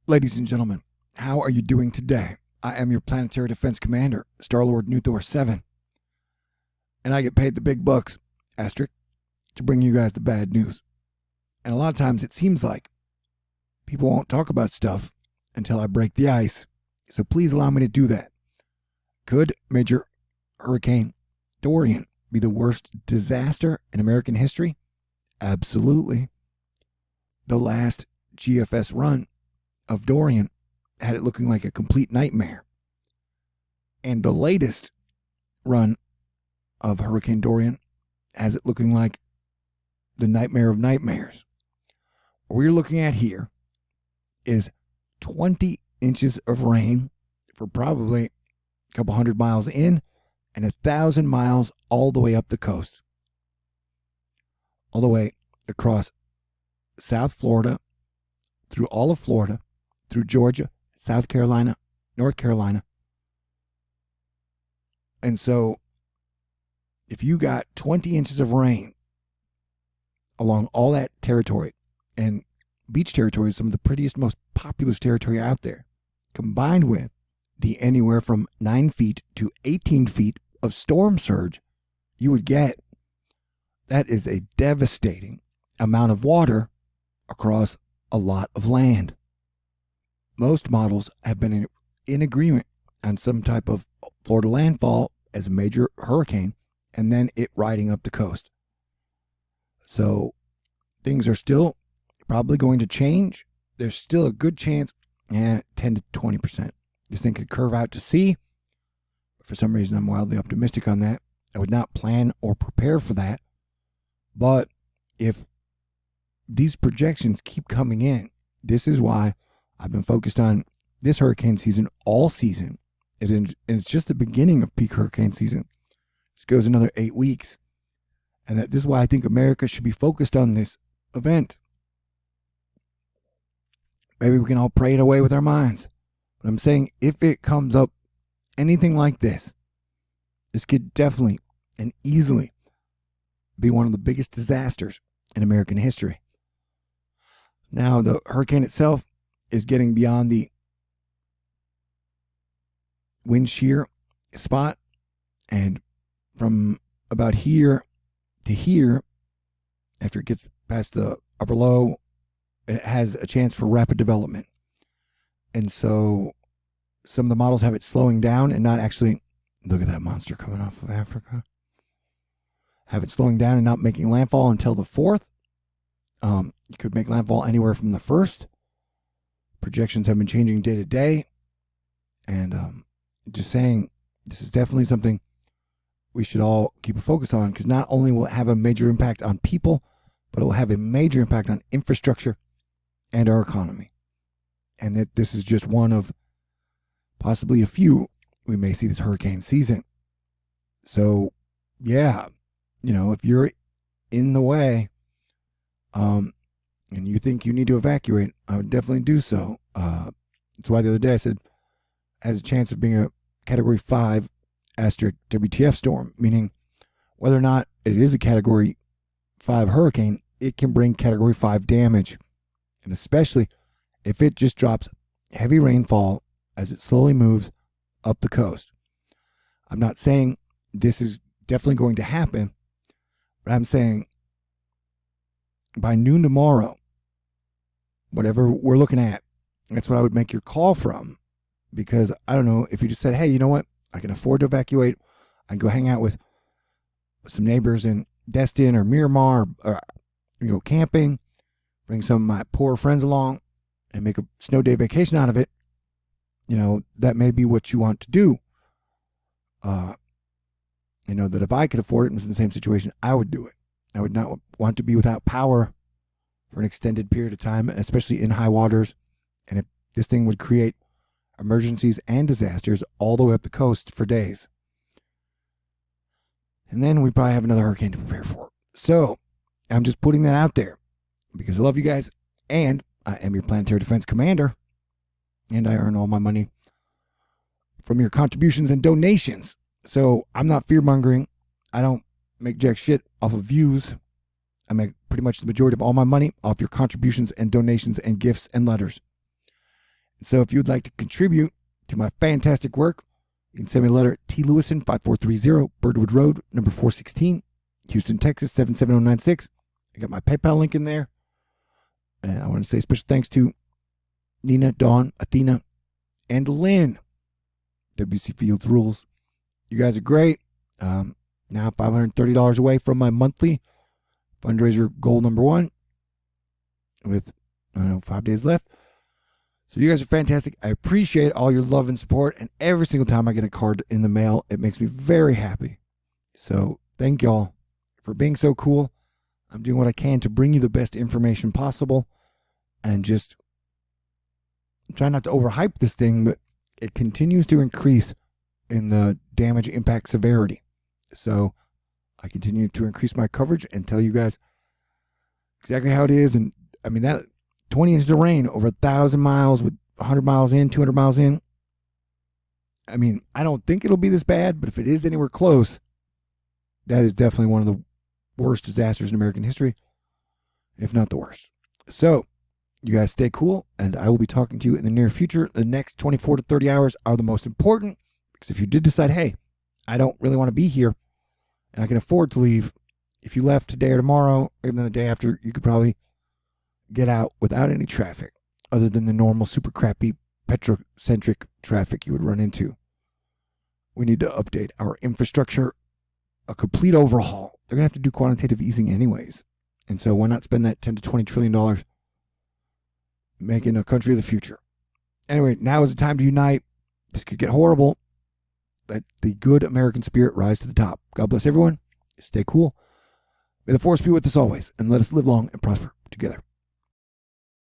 Ladies and gentlemen, how are you doing today? I am your planetary defense commander, Star-Lord New Thor 7. And I get paid the big bucks, asterisk, to bring you guys the bad news. And a lot of times it seems like people won't talk about stuff until I break the ice. So please allow me to do that. Could Major Hurricane Dorian be the worst disaster in American history? Absolutely. The last GFS run of Dorian had it looking like a complete nightmare. And the latest run of Hurricane Dorian has it looking like the nightmare of nightmares. What we're looking at here is 20 inches of rain for probably a couple hundred miles in and 1,000 miles all the way up the coast. All the way across South Florida, through all of Florida, through Georgia, South Carolina, North Carolina. And so if you got 20 inches of rain along all that territory, and beach territory is some of the prettiest, most populous territory out there, combined with the anywhere from 9 feet to 18 feet of storm surge you would get, that is a devastating amount of water across a lot of land. Most models have been in agreement on some type of Florida landfall as a major hurricane and then it riding up the coast. So things are still probably going to change. There's still a good chance, 10 to 20%. This thing could curve out to sea. For some reason, I'm wildly optimistic on that. I would not plan or prepare for that. But if these projections keep coming in, this is why I've been focused on this hurricane season all season. And it's just the beginning of peak hurricane season. This goes another 8 weeks. And this is why I think America should be focused on this event. Maybe we can all pray it away with our minds. But I'm saying if it comes up anything like this, this could definitely and easily be one of the biggest disasters in American history. Now, the hurricane itself is getting beyond the wind shear spot, and from about here to here, after it gets past the upper low, it has a chance for rapid development. And so some of the models have it slowing down and not actually, look at that monster coming off of Africa, have it slowing down and not making landfall until the 4th. You could make landfall anywhere from the 1st. Projections have been changing day to day. And just saying, this is definitely something we should all keep a focus on, because not only will it have a major impact on people, but it will have a major impact on infrastructure and our economy. And that this is just one of possibly a few we may see this hurricane season. So, yeah, if you're in the way, and you think you need to evacuate, I would definitely do so. That's why the other day I said, has a chance of being a Category 5 asterisk WTF storm, meaning whether or not it is a Category 5 hurricane, it can bring Category 5 damage. And especially if it just drops heavy rainfall as it slowly moves up the coast. I'm not saying this is definitely going to happen, but I'm saying by noon tomorrow, whatever we're looking at, that's what I would make your call from. Because I don't know, if you just said, hey, you know what? I can afford to evacuate. I can go hang out with some neighbors in Destin or Miramar, or camping, bring some of my poor friends along and make a snow day vacation out of it. That may be what you want to do. That if I could afford it and was in the same situation, I would do it. I would not want to be without power for an extended period of time, especially in high waters. And if this thing would create emergencies and disasters all the way up the coast for days. And then we probably have another hurricane to prepare for. So I'm just putting that out there because I love you guys, and I am your planetary defense commander, and I earn all my money from your contributions and donations. So I'm not fear-mongering. I don't make jack shit off of views. I make pretty much the majority of all my money off your contributions and donations and gifts and letters. So if you'd like to contribute to my fantastic work, you can send me a letter at TLewison 5430 Birdwood Road, number 416, Houston, Texas 77096. I got my PayPal link in there. And I want to say special thanks to Nina, Dawn, Athena, and Lynn. WC Fields rules. You guys are great. Now $530 away from my monthly fundraiser goal number 1 with, 5 days left. So you guys are fantastic. I appreciate all your love and support. And every single time I get a card in the mail, it makes me very happy. So thank y'all for being so cool. I'm doing what I can to bring you the best information possible. And just try not to overhype this thing, but it continues to increase in the damage, impact, severity. So I continue to increase my coverage and tell you guys exactly how it is. And I mean, that 20 inches of rain over 1,000 miles with 100 miles in, 200 miles in. I mean, I don't think it'll be this bad, but if it is anywhere close, that is definitely one of the worst disasters in American history, if not the worst. So you guys stay cool, and I will be talking to you in the near future. The next 24 to 30 hours are the most important, because if you did decide, hey, I don't really want to be here, and I can afford to leave, if you left today or tomorrow, or even the day after, you could probably get out without any traffic, other than the normal super crappy petrocentric traffic you would run into. We need to update our infrastructure, a complete overhaul. They're going to have to do quantitative easing anyways. And so why not spend that $10 to $20 trillion making a country of the future? Anyway, now is the time to unite. This could get horrible. Let the good American spirit rise to the top. God bless everyone. Stay cool. May the force be with us always, and let us live long and prosper together.